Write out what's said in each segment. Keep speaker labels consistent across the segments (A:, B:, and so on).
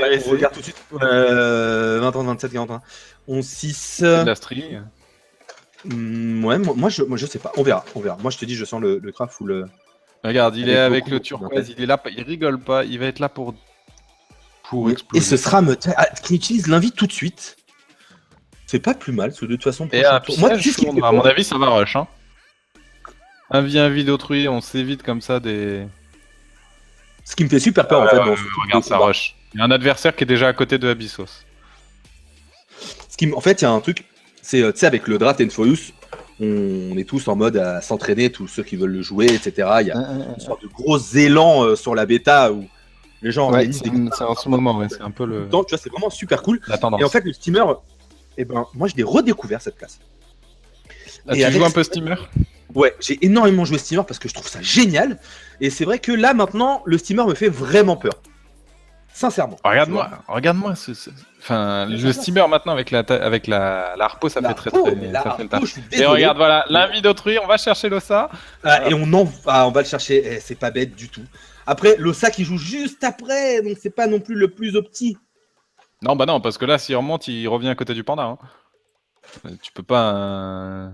A: Allez,
B: On regarde tout de suite. 20, 27, 41. 11-6.
A: c'est de la strie.
B: Ouais, moi, je sais pas. On verra. Moi, je te dis, je sens le craft ou le.
A: Regarde, il
B: Avec
A: est avec
B: beaucoup,
A: le
B: beaucoup
A: turquoise, il est là, il rigole pas, il va être là pour
B: Et
A: exploser.
B: ce sera qui utilise l'invite tout de suite. C'est pas plus mal, parce que de toute façon,
A: Et
B: prochain
A: un
B: tour. Moi, tu sais
A: piège,
B: ce qui me fait
A: à mon
B: peur
A: avis, ça va rush. Hein. Un vie d'autrui, on s'évite comme ça des.
B: Ce qui me fait super peur en fait dans ce type
A: Regarde,
B: de
A: ça
B: combat.
A: rush. Il y a un adversaire qui est déjà à côté de Abyssos.
B: En fait, il y a un truc, c'est tu sais, avec le draft Enforius, on est tous en mode à s'entraîner, tous ceux qui veulent le jouer, etc. Il y a une sorte de gros élan sur la bêta où les gens
A: Ouais,
B: organisent
A: c'est en ce moment, ouais, c'est un peu le.
B: tu vois, c'est vraiment super cool.
A: La tendance.
B: Et en fait, le steamer, eh ben, moi, je l'ai redécouvert cette classe.
A: Ah,
B: et
A: tu
B: avec
A: joues un peu steamer?
B: Ouais, j'ai énormément joué steamer parce que je trouve ça génial. Et c'est vrai que là, maintenant, le steamer me fait vraiment peur. Sincèrement.
A: Regarde-moi Enfin, le steamer maintenant avec la harpo, ça fait très très. Ça fait le taf. Et regarde, voilà, l'invite d'autrui, on va chercher l'ossa.
B: Et on va le chercher. C'est pas bête du tout. Après, l'ossa qui joue juste après, donc c'est pas non plus le plus opti.
A: Non, bah non, parce que là, s'il remonte, il revient à côté du panda. Hein. Tu peux pas.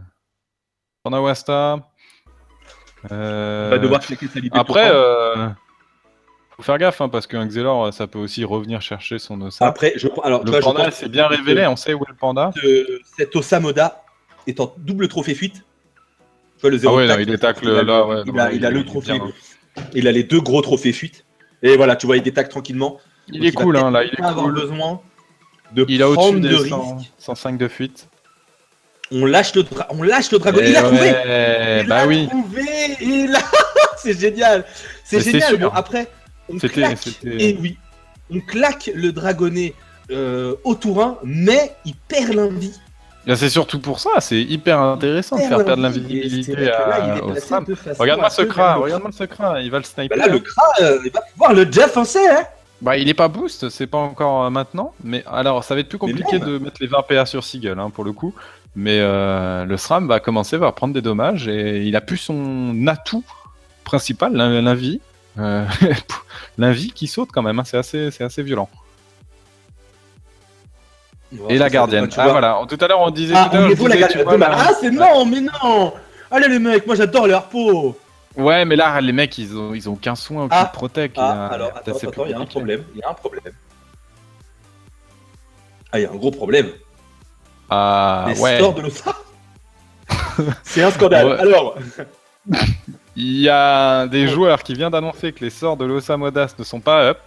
A: Panda Wasta.
B: On va devoir checker sa liberté.
A: Après, faut faire gaffe, hein, parce qu'un Xelor, ça peut aussi revenir chercher son ossa.
B: Après, alors,
A: le panda, c'est bien révélé, on sait où est le panda.
B: Cet ossa Moda est en double trophée fuite. Tu vois, le 0
A: ah ouais, non, il détacle là. Ouais,
B: il a le trophée. Il a les deux gros trophées fuite. Et voilà, tu vois, il détacle tranquillement.
A: Il est cool, hein, là, il est cool.
B: Avoir besoin de
A: il a au-dessus des
B: risques.
A: 105 de fuite.
B: On lâche le dragon. Il a trouvé.
A: Bah oui.
B: Et là, c'est génial. C'est génial. Bon, après, on claque. Et oui, on claque le dragonnet au tour 1, mais il perd l'invie.
A: C'est surtout pour ça, c'est hyper intéressant de faire perdre l'invisibilité au SRAM. Regarde-moi ce crat, il va le sniper.
B: Bah là, le crat, il va pouvoir le Jeff français, hein.
A: Bah, il est pas boost, c'est pas encore maintenant, mais alors ça va être plus compliqué de mettre les 20 PA sur Seagull, hein, pour le coup. Mais le SRAM va prendre des dommages et il a plus son atout principal, l'invie. L'invie qui saute quand même, hein, c'est assez violent. Et la gardienne. Ah voilà, tout à l'heure on disait.
B: C'est non, mais non. Allez les mecs, moi j'adore les harpos.
A: Ouais, mais là les mecs ils ont aucun soin, aucun protect.
B: Alors attends, il y a un problème. Ah, il y a un gros problème. Les sorts de l'ossa. C'est un scandale. Ouais. Alors.
A: Il y a des joueurs qui viennent d'annoncer que les sorts de l'ossa Modas ne sont pas up.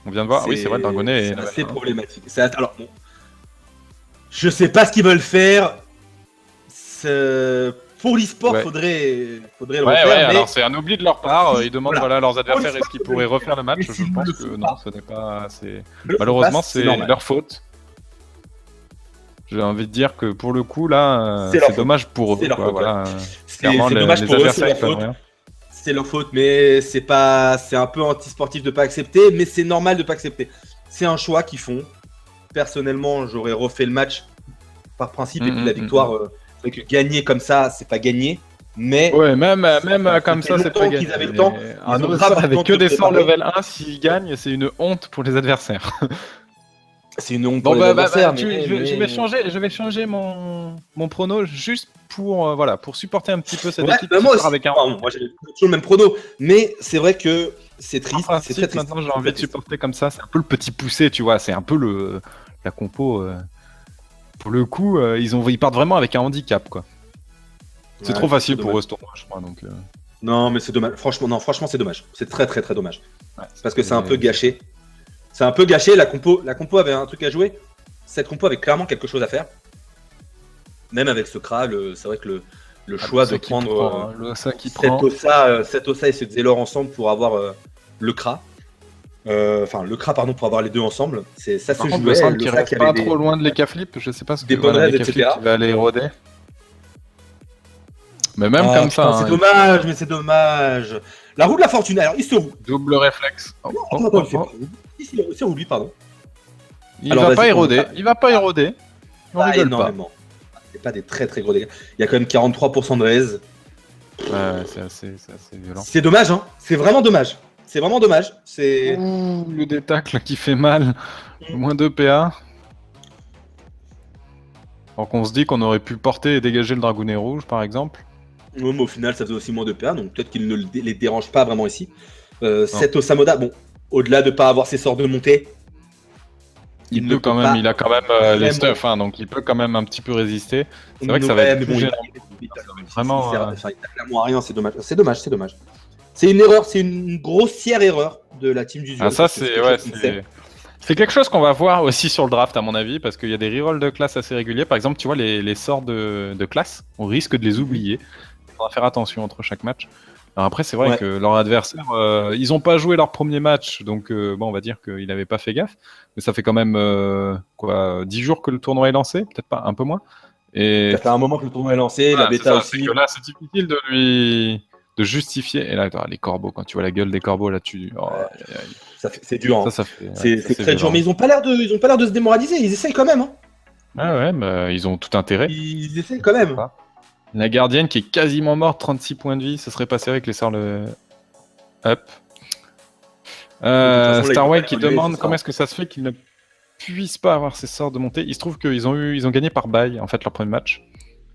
A: On vient de voir. Oui, c'est vrai, le dragonnet est
B: assez problématique. Alors, bon, je sais pas ce qu'ils veulent faire. Pour l'e-sport, faudrait le refaire.
A: Ouais, alors c'est un oubli de leur part. Ils demandent à leurs adversaires est-ce qu'ils pourraient refaire le match. Je pense que non, ce n'est pas. Malheureusement, c'est leur faute. J'ai envie de dire que pour le coup, là, c'est dommage pour eux.
B: C'est leur faute.
A: Voilà.
B: C'est dommage pour eux, c'est leur faute. C'est leur faute, mais c'est un peu anti-sportif de pas accepter, mais c'est normal de pas accepter. C'est un choix qu'ils font. Personnellement, j'aurais refait le match par principe, et puis la victoire, c'est que gagner comme ça, c'est pas gagner. Mais
A: ouais, même comme ça, c'est pas gagner.
B: Qu'ils avaient le temps.
A: Avec que des sorts level 1, s'ils gagnent, c'est une honte pour les adversaires.
B: C'est une honte pour les adversaires.
A: Je vais changer mon prono juste pour supporter un petit peu cette équipe.
B: Moi aussi, avec moi j'ai toujours le même prono, mais c'est vrai que c'est triste.
A: C'est très triste. Maintenant, j'ai envie de supporter comme ça. C'est un peu le petit poussé, tu vois. C'est un peu la compo. Pour le coup, ils partent vraiment avec un handicap, quoi. C'est trop facile pour eux ce tournoi, je crois. Donc.
B: Non, mais c'est dommage. Franchement, c'est dommage. C'est très très très dommage. Parce que c'est un peu gâché. C'est un peu gâché, la compo avait un truc à jouer. Cette compo avait clairement quelque chose à faire. Même avec ce Kra, c'est vrai que le choix de prendre cet Ossa et ce Xelor ensemble pour avoir le Kra. Enfin, le Kra, pardon, pour avoir les deux ensemble. Ça se jouait.
A: Le Sam qui reste pas trop loin de l'Eka Flip, je sais pas ce que l'Eka Flip qui va aller éroder. Mais même comme ça.
B: C'est dommage. La roue de la fortune, alors il se roule.
A: Double réflexe.
B: C'est roue lui, pardon.
A: Il va pas éroder. On rigole pas.
B: C'est pas des très très gros dégâts. Il y a quand même 43% de raise.
A: Ouais, c'est assez violent.
B: C'est dommage, hein. C'est vraiment dommage. C'est vraiment dommage. C'est
A: Ouh, le détacle qui fait mal. Moins 2 PA. Donc on se dit qu'on aurait pu porter et dégager le dragounet rouge, par exemple.
B: mais au final, ça faisait aussi moins de PA, donc peut-être qu'il ne les dérange pas vraiment ici. Cet Osamoda, bon, au-delà de pas avoir ses sorts de montée,
A: Il peut quand même, il a quand même les stuff, hein, donc il peut quand même un petit peu résister. C'est vrai que ça va être plus gênant. Vraiment.
B: Il sert clairement à rien, c'est dommage. C'est dommage, c'est dommage. C'est une erreur, c'est une grossière erreur de la team du
A: Ah, ça, c'est quelque chose qu'on va voir aussi sur le draft, à mon avis, parce qu'il y a des rerolls de classe assez réguliers. Par exemple, tu vois, les sorts de classe, on risque de les oublier. Il faudra faire attention entre chaque match. Alors après, c'est vrai que leur adversaire, ils n'ont pas joué leur premier match, donc bon, on va dire qu'il n'avait pas fait gaffe. Mais ça fait quand même 10 jours que le tournoi est lancé, peut-être pas, un peu moins. Et
B: ça fait un moment que le tournoi est lancé, la bêta aussi.
A: Que là, c'est difficile de justifier. Et là, les corbeaux, quand tu vois la gueule des corbeaux là-dessus,
B: c'est dur.
A: Hein.
B: C'est très dur, mais ils ont pas l'air de se démoraliser. Ils essayent quand même. Hein.
A: Ah ouais, bah, ils ont tout intérêt.
B: Ils essayent quand même.
A: La gardienne qui est quasiment morte, 36 points de vie, ça serait passé avec les sorts le up. Starwell qui demande comment est-ce que ça se fait qu'ils ne puissent pas avoir ces sorts de montée. Il se trouve qu'ils ont gagné par bail en fait leur premier match.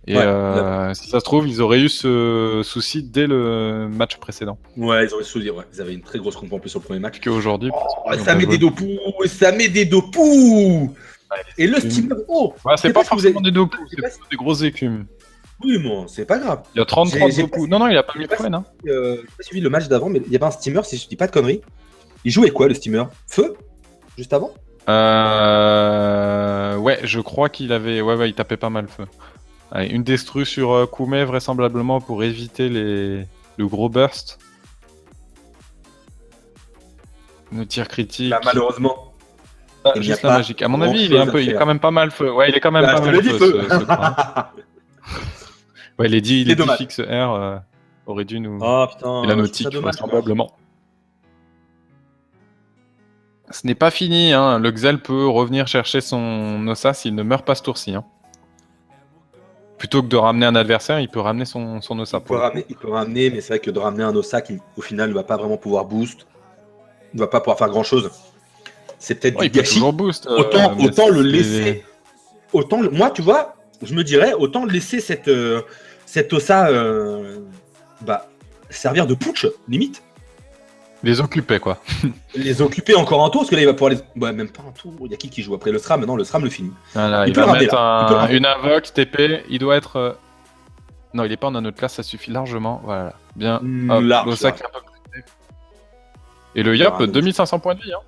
A: Et si ça se trouve, ils auraient eu ce souci dès le match précédent.
B: Ouais, ils auraient souci, ils avaient une très grosse compo en plus sur le premier match.
A: Qu'aujourd'hui.
B: Ça met des dopous, Et le steamer,
A: c'est pas forcément des dopous, c'est des grosses écumes.
B: Oui, bon, c'est pas grave.
A: Il y a 33 dopous. Non, il a pas mis de points, hein.
B: J'ai pas suivi le match d'avant, mais il y avait un steamer, si je dis pas de conneries. Il jouait quoi, le steamer? Feu? Juste avant?
A: Ouais, je crois qu'il avait... Ouais, il tapait pas mal feu. Allez, une destru sur Koumé, vraisemblablement, pour éviter le gros burst. Le tir critique.
B: Bah, malheureusement.
A: Juste la magique. À mon avis, il est quand même pas mal feu. Ouais, il est quand même pas mal feu. Ouais, les 10 fixes R auraient dû nous...
B: Oh putain,
A: et la nautique, vraisemblablement. Ce n'est pas fini, hein. Le Xel peut revenir chercher son Ossa s'il ne meurt pas ce tour-ci. Hein. Plutôt que de ramener un adversaire, il peut ramener son Ossa.
B: Il peut ramener, mais c'est vrai que de ramener un Ossa qui, au final, ne va pas vraiment pouvoir boost, ne va pas pouvoir faire grand-chose. C'est peut-être du gâchis.
A: Boost,
B: autant le laisser... Moi, tu vois, je me dirais, autant laisser cette Ossa servir de putsch, limite.
A: Les occuper, quoi.
B: Les occuper encore un tour, parce que là, il va pouvoir les... Ouais, même pas un tour. Il y a qui joue après le SRAM? Non, le SRAM le finit.
A: Voilà, il va mettre une invoque, TP, il doit être... Non, il est pas en anneau de classe, ça suffit largement. Voilà, bien. Et le Yop, 2500 points de vie. Hein.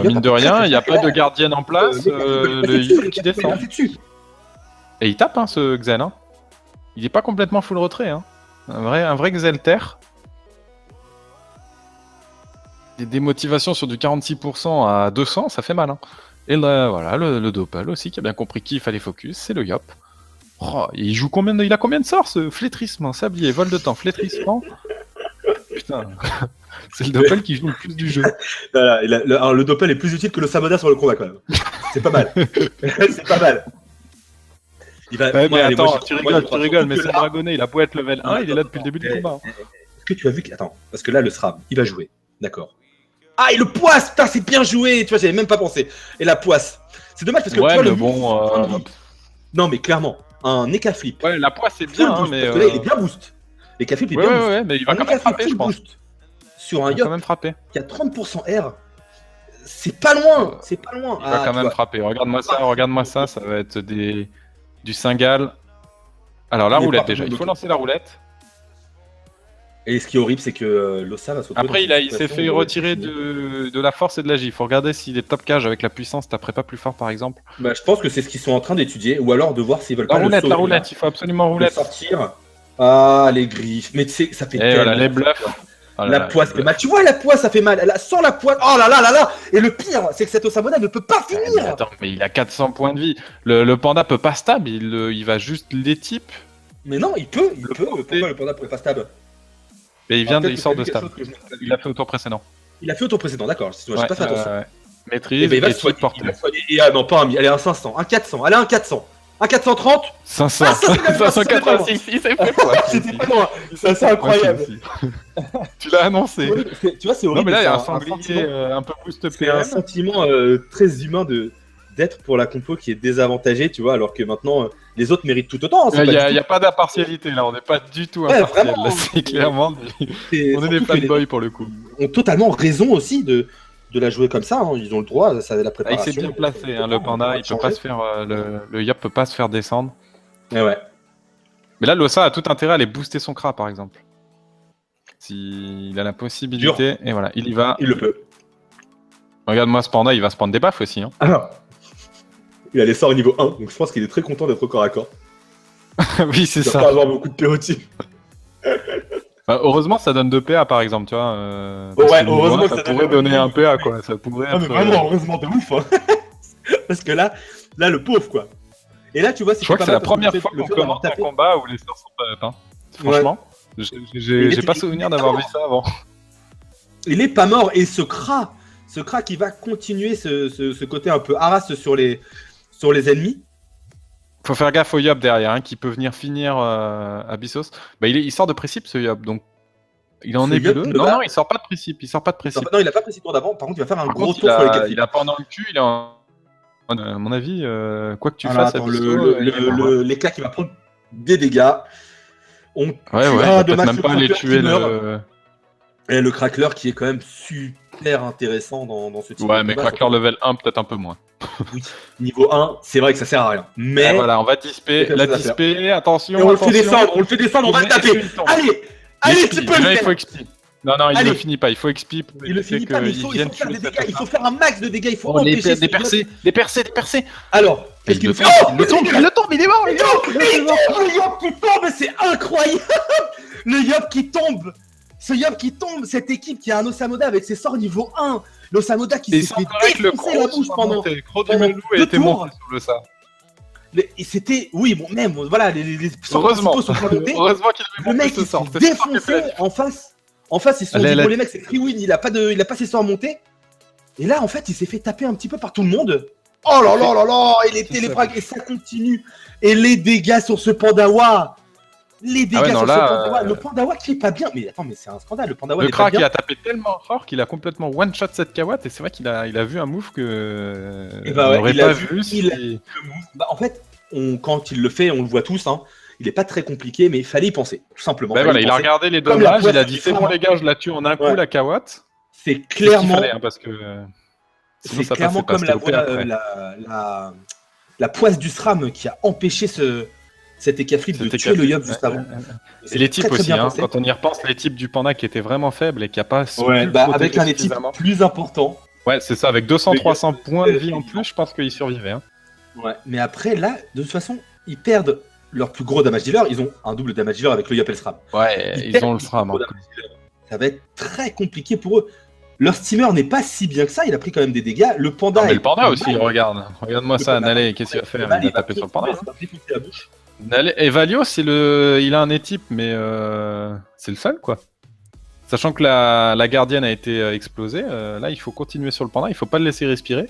A: Mine de rien, il n'y a pas de gardienne en place. Le Yop qui descend. Et il tape, hein, ce Xel. Hein. Il est pas complètement full retrait. Hein. Un vrai Xel terre. Des démotivations sur du 46% à 200, ça fait mal. Hein. Et là, voilà, le Dopal aussi, qui a bien compris qu'il fallait focus, c'est le Yop. Oh, il joue il a combien de sorts, ce flétrissement, sablier, vol de temps, flétrissement. Putain, c'est le Dopal qui joue le plus du jeu.
B: Voilà, alors, le Dopal est plus utile que le Samoda sur le combat, quand même. C'est pas mal. C'est pas mal.
A: Attends, tu rigoles, mais c'est le Dragonnet, il a beau être level 1, il est là depuis le début du combat.
B: Est-ce que tu as vu Attends, parce que là, le SRAM, il va jouer. D'accord. Ah, et le poisse, putain, c'est bien joué. Tu vois, j'avais même pas pensé. Et la poisse. C'est dommage parce que tu vois, le bon. Non, mais clairement, un Eka Flip.
A: Ouais, la poisse, c'est bien, hein, mais.
B: Parce que là, il est bien boost. L'Eka Flip, il est bien boost.
A: Ouais, mais il va quand même frapper, je pense.
B: Sur un Yop qui a 30% R, c'est pas loin. C'est pas loin.
A: Il va quand même frapper. Regarde-moi ça, ça va être du Singal. Alors, la roulette déjà. Il faut lancer la roulette.
B: Et ce qui est horrible, c'est que Lossa va se retrouver.
A: Après, il s'est fait retirer de la force et de l'agi. Il faut regarder s'il est top cage avec la puissance, taperait pas plus fort par exemple.
B: Bah, je pense que c'est ce qu'ils sont en train d'étudier, ou alors de voir s'ils veulent pas
A: la roulette, il faut absolument roulette.
B: Sortir. Ah, les griffes. Mais tu sais, ça fait tellement.
A: Voilà, les bluffs.
B: La poisse fait mal. Tu vois, la poisse, ça fait mal. Sans la poisse. Oh là là là là. Et le pire, c'est que cet Osamoda ne peut pas finir.
A: Mais attends, mais il a 400 points de vie. Le panda peut pas stab, il va juste les types.
B: Mais non, il peut. Pourquoi le panda pourrait pas stab?
A: Mais il sort de stab. Il a fait au tour précédent.
B: Il a fait au tour précédent, d'accord. J'ai pas fait attention.
A: Maîtrise,
B: et il va se soigner. Ah non, pas un 1000. Allez, un 500, un 400. Allez, un 400. Un 430.
A: 500.
B: Ah, ça, c'est bien,
A: 586, il s'est fait quoi.
B: C'était pas loin. Ça, c'est incroyable.
A: Tu l'as annoncé.
B: Tu vois, c'est
A: Non,
B: horrible.
A: mais là, il y a un
B: sentiment-
A: sanglier un peu boost
B: C'est un
A: PM.
B: sentiment très humain d'être pour la compo qui est désavantagée, tu vois, alors que maintenant les autres méritent tout autant. Hein, c'est
A: Il
B: pas
A: n'y
B: du
A: a,
B: tout-
A: pas d'impartialité là, on n'est pas du tout
B: Ouais,
A: impartial.
B: vraiment,
A: Là, c'est clairement.
B: c'est-
A: On est des
B: surtout que les
A: fanboys pour le coup.
B: ont totalement raison aussi de la jouer comme ça. Hein. Ils ont le droit, ça la
A: Ah, il
B: préparation.
A: s'est bien placé, hein, le panda. Il peut pas se faire, le Yop peut pas se faire descendre.
B: Ouais.
A: Mais là, Losa a tout intérêt à aller booster son Kra par exemple. S'il a la possibilité, et voilà, il y va.
B: Il le peut.
A: Regarde-moi ce panda, il va se prendre des baffes aussi. Hein.
B: Alors, il a les sorts au niveau 1, donc je pense qu'il est très content d'être au corps à corps.
A: Oui, c'est
B: Il va
A: ça.
B: pas avoir beaucoup de PO dessus.
A: Heureusement, ça donne 2 PA par exemple, tu vois.
B: Ouais,
A: parce que
B: heureusement
A: moi,
B: que
A: ça
B: ça donne
A: pourrait
B: un
A: donner
B: peu.
A: un PA quoi. Ça pourrait
B: Ah, mais
A: être.
B: vraiment, heureusement de ouf. Hein. Parce que là, le pauvre quoi. Et là, tu vois,
A: Je crois que c'est la première fois qu'on
B: commence
A: commente un combat où les sorts sont pas up. Hein. Franchement, j'ai pas souvenir d'avoir vu ça avant.
B: Il est pas mort. Et ce Kra qui va continuer ce côté un peu harasse sur les ennemis.
A: Faut faire gaffe au Yop derrière, hein, qui peut venir finir Abyssos. Bah, il sort de précipe ce Yop, donc il en
B: Ce
A: est
B: Yop
A: bleu.
B: ne
A: Non,
B: va-
A: non, il sort pas de précipe. Il sort pas de précipe.
B: Non, il a pas pris ses tours d'avant. Par contre, il va faire un
A: Par
B: gros
A: contre,
B: tour sur les 4
A: il a pas dans le cul. Il est à mon avis, quoi que tu
B: Alors,
A: fasses,
B: attends,
A: Abysso, il est mort, ouais.
B: l'éclat qui va prendre des dégâts. On
A: Ouais, il va
B: tuera de
A: peut-être
B: match
A: même pas aller
B: Crackler
A: tuer
B: qui meurt.
A: le.
B: Et le Crackler qui est quand même super intéressant dans ce type
A: Ouais,
B: de
A: mais
B: combat,
A: Crackler level 1, peut-être un peu moins.
B: surtout. Oui, niveau 1, c'est vrai que ça sert à rien. Mais
A: Et voilà, on va disper.
B: quelque
A: La
B: chose à faire.
A: disper, attention.
B: Et on le
A: attention.
B: fait descendre, on va le taper. Allez, allez, tu peux le
A: Déjà, il
B: faire.
A: faut XP. Non, non, il
B: Allez.
A: le finit pas. Il faut XP pour
B: Il le
A: éviter
B: finit pas, mais il
A: qu'ils
B: faut
A: viennent
B: faire
A: tuer
B: des
A: cette
B: dégâts. Il faut
A: attaque.
B: faire un max de dégâts. Il faut
A: Oh, les
B: empêcher
A: des percées, des percées, des percées.
B: Alors, qu'est-ce qu'il
A: le
B: fait
A: fait. Il le tombe, il est mort.
B: Il tombe, le Yop qui tombe, c'est incroyable. Le Yop qui tombe. Ce Yop qui tombe, cette équipe qui a un Osamoda avec ses sorts niveau 1. L'Osamoda qui
A: Et
B: s'est
A: sans
B: fait
A: correct, le
B: défoncer la bouche pendant
A: Gros du
B: pendant
A: Melou a
B: 2
A: été
B: tours.
A: monté sur le ça.
B: Et c'était, oui, bon, même, voilà, les sorts
A: Heureusement.
B: principaux sont pas montés.
A: Heureusement qu'il avait
B: Le
A: monté
B: mec,
A: ce
B: il
A: sort.
B: s'est
A: C'est ça qui
B: défoncé
A: fait.
B: en face. En face, ils se sont
A: Allez,
B: dit,
A: là-
B: bon, les mecs, c'est free win, il a pas ses sorts montés. Et là, en fait, il s'est fait taper un petit peu par tout le monde. Oh là là là là, et les
A: C'est
B: téléfrags, et ça continue. Et les dégâts sur ce Pandawa. Les dégâts
A: Ah ouais, non,
B: sur
A: là,
B: ce Pandawa. Le Pandawa qui est pas bien. Mais attends, mais c'est un scandale. Le Pandawa
A: Le
B: n'est pas
A: crack, il
B: bien.
A: a tapé tellement fort qu'il a complètement one-shot cette Kawat et c'est vrai qu'il a vu un move que
B: Eh ben
A: on
B: ouais,
A: n'aurait
B: il a
A: pas
B: vu-
A: vu.
B: il a-
A: si-
B: Bah, en fait, quand il le fait, on le voit tous. Hein, il est pas très compliqué, mais il fallait y penser, tout simplement.
A: Ben
B: Fallait
A: voilà,
B: y
A: il a
B: penser.
A: regardé les
B: Comme la
A: dommages, il a
B: poisse
A: dit
B: du
A: c'est bon
B: Fram,
A: les gars, je la tue en un coup
B: Ouais.
A: la Kawat.
B: C'est
A: C'est ce qu'il
B: clairement.
A: fallait, hein, parce que sinon
B: C'est
A: ça
B: clairement
A: passait pas,
B: comme
A: c'était OP après.
B: la poisse du SRAM qui a empêché cet écaflip de
A: C'était
B: tuer le Yop
A: ouais,
B: juste avant.
A: ouais, ouais.
B: C'est
A: Et les types
B: très, très
A: aussi,
B: bien
A: hein,
B: pensé.
A: quand on y repense, les types du panda qui étaient vraiment faibles et qui a pas su
B: Ouais,
A: le
B: bah,
A: protéger
B: avec un équipe
A: suffisamment.
B: plus important.
A: Ouais, c'est ça, avec 200-300 points de vie en
B: évidemment.
A: plus, je pense qu'ils survivaient. Hein.
B: Ouais. Mais après, là, de toute façon, ils perdent leur plus gros damage dealer. Ils ont un double damage dealer avec le Yop et le SRAM.
A: Ouais, ils
B: perdent
A: ont le
B: leur
A: SRAM.
B: plus gros
A: Hein.
B: damage dealer. Ça va être très compliqué pour eux. Leur steamer n'est pas si bien que ça. Il a pris quand même des dégâts. Le panda.
A: Non, mais
B: est
A: le panda
B: pas
A: aussi,
B: mal.
A: regarde. Regarde-moi
B: Le
A: ça,
B: panda,
A: Nalé, qu'est-ce qu'il va faire?
B: Mal,
A: Il va
B: va
A: taper sur le panda.
B: il va défoncer la bouche.
A: Et Valios, il a un étype, mais c'est le seul, quoi. Sachant que la gardienne a été explosée, là, il faut continuer sur le panda, il faut pas le laisser respirer.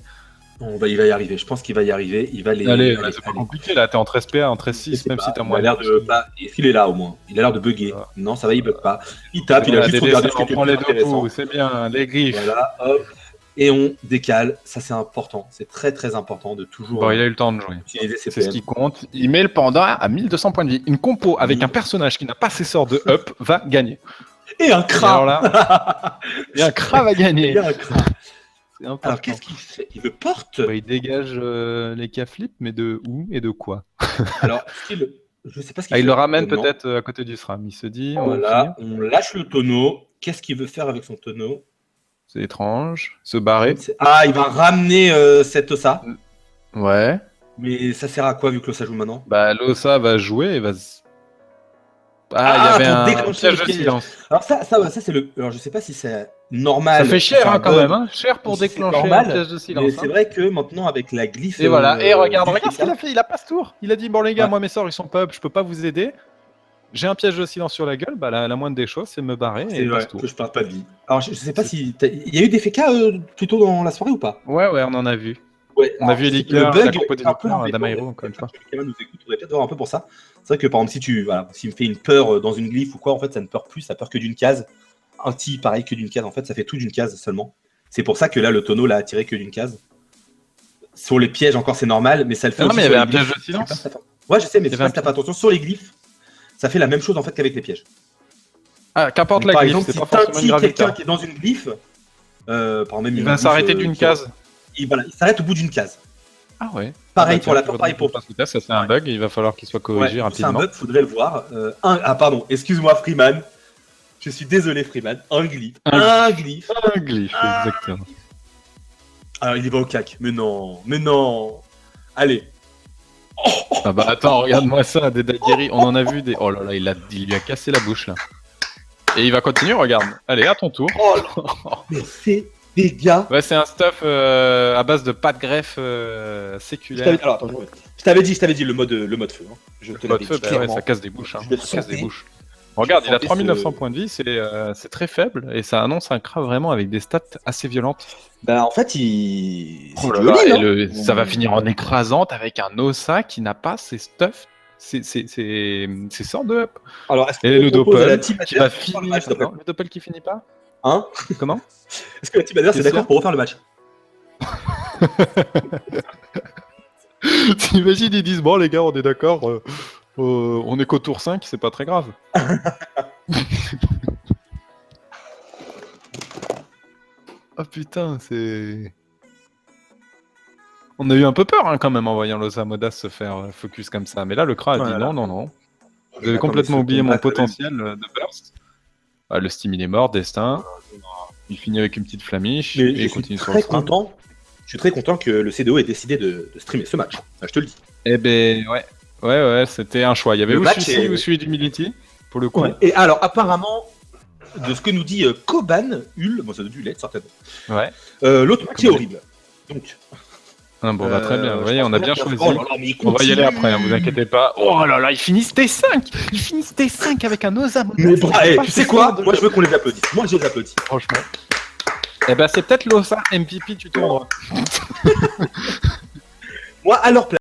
B: Bon, bah, il va y arriver. Je pense qu'il va y arriver. Il va les.
A: Allez, c'est pas compliqué, là, t'es en 13 PA, en 13-6, même si t'as
B: Il a
A: moins.
B: l'air de. Bah, est-ce qu'il est là au moins? Il a l'air de bugger.
A: Ah.
B: Non, ça va, il bug pas. Il tape, il a juste
A: des
B: regardé
A: dessins,
B: ce qui
A: on
B: était
A: prend
B: plus
A: les deux
B: intéressant.
A: coups, c'est bien, les griffes.
B: Voilà, hop. Et on décale. Ça, c'est important. C'est très très important de toujours
A: Bon, il a eu le temps de jouer.
B: utiliser ses
A: C'est ce
B: PM.
A: qui compte. Il met le panda à 1200 points de vie. Une compo avec un personnage qui n'a pas ses sorts de up va gagner.
B: Et un
A: Et
B: cra.
A: alors là, et un cra va
B: Il
A: gagner.
B: y a un cra.
A: C'est important.
B: Alors, qu'est-ce qu'il fait? Il le porte.
A: Bah, il dégage les K-flips, mais de où et de quoi?
B: Alors, je sais pas ce qu'il
A: Ah, il
B: fait.
A: le ramène
B: Non.
A: peut-être à côté du SRAM. Il se dit, on va
B: Voilà,
A: finir.
B: on lâche le tonneau. Qu'est-ce qu'il veut faire avec son tonneau?
A: C'est étrange. Se barrer.
B: Ah, il va ramener cet ossa.
A: Ouais.
B: Mais ça sert à quoi vu que l'ossa joue maintenant?
A: Bah, l'Ossa va jouer et va se... Ah, il y
B: Ah,
A: avait
B: pour
A: un
B: déclencher
A: piège
B: le
A: de
B: piège.
A: silence.
B: Alors ça c'est le. Alors je sais pas si c'est normal.
A: Ça fait cher
B: enfin,
A: hein, quand
B: bug,
A: même. Hein. Cher pour
B: si c'est
A: déclencher
B: normal,
A: un piège de
B: Mais
A: silence.
B: c'est
A: Hein.
B: vrai que maintenant avec la glyphe.
A: Et voilà. Et regarde
B: du
A: ce qu'il a fait. Il a pas ce tour. Il a dit, bon les gars,
B: Ouais.
A: moi mes sorts ils sont pas up, je peux pas vous aider. J'ai un piège de silence sur la gueule. Bah la moindre des choses, c'est me barrer
B: C'est
A: et
B: vrai
A: passe tour.
B: que je parle pas de vie. Alors je sais pas si il y a eu des FK plus tôt dans la soirée ou pas?
A: Ouais, on en a vu.
B: Ouais,
A: On a vu
B: le
A: Elika,
B: bug
A: la compo des
B: est un peu
A: Doppler,
B: embêtant.
A: Damairo, encore une fois.
B: Quelqu'un nous écoute, faudrait peut-être voir un peu pour ça. C'est vrai que par exemple, si tu, voilà, s'il me fait une peur dans une glyphe ou quoi, en fait, ça ne peur plus, ça peur que d'une case. Un petit pareil que d'une case, en fait, ça fait tout d'une case seulement. C'est pour ça que là, le tonneau l'a attiré que d'une case. Sur les pièges, encore, c'est normal, mais ça le fait
A: Non,
B: aussi
A: mais il y
B: sur
A: avait
B: les
A: un
B: glyphes.
A: piège de silence.
B: Ouais, je sais, mais
A: Il y
B: si
A: avait
B: tu pas attention sur les glyphes, ça fait la même chose en fait qu'avec les pièges.
A: Ah, qu'importe
B: Donc,
A: la
B: par
A: glyphe,
B: exemple,
A: c'est
B: si
A: pas forcément une
B: t'intilles
A: gravité.
B: quelqu'un qui est dans une glyphe, par même
A: Il
B: une
A: va
B: glyphe,
A: s'arrêter d'une case.
B: Voilà, il s'arrête au bout d'une case.
A: Ah ouais.
B: Pareil
A: Ah
B: pour la
A: tiens,
B: porte, pareil pour.
A: ça c'est un bug, il va falloir qu'il soit corrigé
B: Ouais, c'est un
A: rapidement.
B: bug, faudrait le voir. Ah pardon, excuse-moi Freeman. Je suis désolé Freeman. Un glyphe. Un glyphe.
A: Un glyphe, exactement.
B: Alors il y va au cac. Mais non. Mais non. Allez.
A: Ah bah attends, regarde-moi ça, des Daguerri, on en a vu des... Oh là là, il lui a cassé la bouche là. Et il va continuer, regarde. Allez, à ton tour.
B: Oh là. Mais c'est des gars.
A: Ouais, c'est un stuff à base de pas de greffe séculaire.
B: Alors, attends, je t'avais dit le mode feu. Hein. Je te
A: Le mode
B: l'avais
A: feu,
B: dit
A: bah ouais,
B: clairement.
A: ça casse des bouches. Hein.
B: Je le
A: Ça casse des
B: sentais.
A: bouches. Regarde, il a
B: sentais
A: 3900 points de vie, c'est très faible et ça annonce un crabe vraiment avec des stats assez violentes.
B: Bah en fait, il.
A: Oh
B: C'est
A: là là,
B: joli,
A: et
B: non
A: ça va finir en écrasante avec un Osa qui n'a pas ses stuff, ses sorts de up.
B: Alors, est-ce
A: Et le
B: qu'on propose à la
A: Doppel
B: team
A: qui va
B: adverse de refaire le
A: finir.
B: match, s'il te plaît
A: Non, le Doppel qui finit pas.
B: Hein
A: Comment?
B: Est-ce que la team adverse est
A: Qu'est-ce
B: d'accord pour refaire le match?
A: T'imagines, ils disent bon les gars, on est d'accord, on est qu'au tour 5, c'est pas très grave. Oh putain, c'est. On a eu un peu peur hein, quand même en voyant Losamodas se faire focus comme ça. Mais là, le Kra a dit
B: Voilà.
A: non, non, non. Vous avez
B: Attends,
A: complètement
B: mais ce
A: oublié
B: combat,
A: mon
B: quand même.
A: potentiel de burst. Ah, le Steam il est mort, Destin. Il finit avec une petite flamiche
B: Mais
A: et
B: je
A: il
B: suis
A: continue sur
B: très
A: le Stram.
B: content. Je suis très content que le CDO ait décidé de streamer ce match. Ça, je te le dis.
A: Eh ben ouais. Ouais, c'était un choix. Il y avait
B: Le
A: ou
B: match
A: celui-ci
B: est-
A: ou celui d'Humility, pour le coup.
B: Ouais. Et alors, apparemment, de ce que nous dit Koban, Hul, bon, ça doit dû l'être certainement.
A: Ouais.
B: L'autre match est
A: Koban.
B: horrible. Donc,
A: Ah, bon, bah, très bien. Vous
B: je
A: voyez,
B: pense
A: on a
B: que
A: bien
B: là,
A: choisi.
B: oh là là, mais il
A: On va y aller
B: continue.
A: après, hein, vous inquiétez pas. Oh là là, ils finissent T5. Ils finissent T5 avec un Osamodas.
B: Mais bra,
A: C'est pas
B: tu sais
A: ce
B: quoi
A: genre de-
B: Moi, je veux qu'on les applaudisse. Moi, je les applaudis.
A: Franchement. Eh ben, c'est peut-être l'Osa MVP du tournoi.
B: Moi, à leur place.